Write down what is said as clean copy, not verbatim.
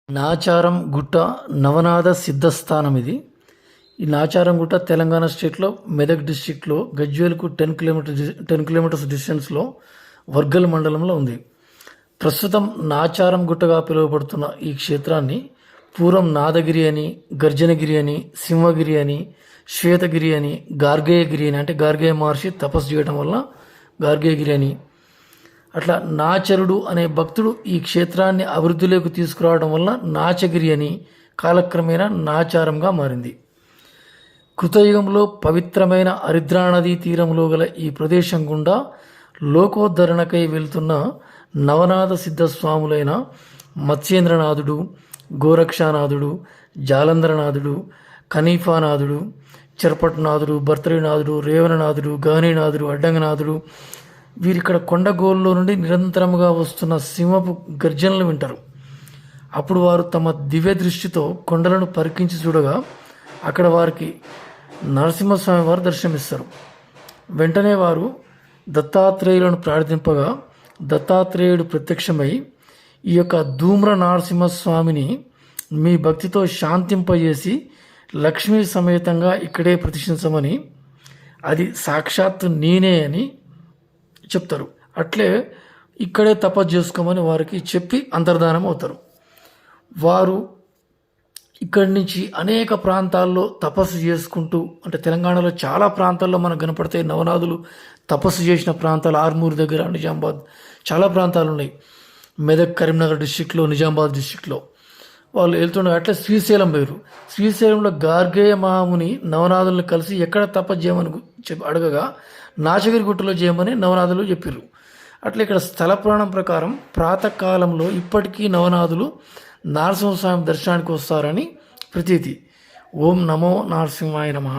నాచారం గుట్ట నవనాథ సిద్ధస్థానం ఇది. ఈ నాచారం గుట్ట తెలంగాణ స్టేట్లో మెదక్ డిస్టిక్లో గజ్వేల్కు 10 కిలోమీటర్స్ డిస్టెన్స్లో వర్గల్ మండలంలో ఉంది. ప్రస్తుతం నాచారం గుట్టగా పిలువబడుతున్న ఈ క్షేత్రాన్ని పూర్వం నాదగిరి అని, గర్జనగిరి అని, సింహగిరి అని, శ్వేతగిరి అని, గార్గేయగిరి అని, అంటే గార్గేయ మహర్షి తపస్సు చేయడం వల్ల గార్గేయగిరి అని, అట్లా నాచరుడు అనే భక్తుడు ఈ క్షేత్రాన్ని అభివృద్ధిలోకి తీసుకురావడం వల్ల నాచగిరి అని కాలక్రమేణా నాచారంగా మారింది. కృతయుగంలో పవిత్రమైన హరిద్రా నదీ తీరంలో గల ఈ ప్రదేశం గుండా లోకోద్ధరణకై వెళ్తున్న నవనాథ సిద్ధస్వాములైన మత్స్యేంద్రనాథుడు, గోరక్షానాథుడు, జాలంధరనాథుడు, కనీఫానాథుడు, చెరపట్నాథుడు, భర్తృనాథుడు, రేవణనాథుడు, గహనీనాథుడు, అడ్డంగనాథుడు వీరిక్కడ కొండగోల్లో నుండి నిరంతరముగా వస్తున్న సింహపు గర్జనలు వింటారు. అప్పుడు వారు తమ దివ్య దృష్టితో కొండలను పరికించి చూడగా అక్కడ వారికి నరసింహస్వామి వారు దర్శనమిస్తారు. వెంటనే వారు దత్తాత్రేయులను ప్రార్థింపగా దత్తాత్రేయుడు ప్రత్యక్షమై ఈ యొక్క ధూమ్ర నరసింహస్వామిని మీ భక్తితో శాంతింపజేసి లక్ష్మీ సమేతంగా ఇక్కడే ప్రతిష్ఠించమని, అది సాక్షాత్తు నేనే అని చెప్తారు. అట్లే ఇక్కడే తపస్సు చేసుకోమని వారికి చెప్పి అంతర్ధానం అవుతారు. వారు ఇక్కడి నుంచి అనేక ప్రాంతాల్లో తపస్సు చేసుకుంటూ, అంటే తెలంగాణలో చాలా ప్రాంతాల్లో మనకు కనపడతాయి నవనాథులు తపస్సు చేసిన ప్రాంతాలు. ఆర్మూరు దగ్గర, నిజామాబాద్ చాలా ప్రాంతాలు ఉన్నాయి. మెదక్, కరీంనగర్ డిస్టిక్లో, నిజామాబాద్ డిస్టిక్లో వాళ్ళు వెళ్తుండగా అట్లా శ్రీశైలం పోయారు. శ్రీశైలంలో గార్గేయ మహాముని నవనాథులను కలిసి ఎక్కడ తపస్సు చేయమని అడగగా నాచగిరి గుట్టలో చేయమని నవనాథులు చెప్పారు. అట్లా ఇక్కడ స్థల పురాణం ప్రకారం ప్రాతకాలంలో ఇప్పటికీ నవనాథులు నరసింహస్వామి దర్శనానికి వస్తారని ప్రతీతి. ఓం నమో నరసింహాయ నమః.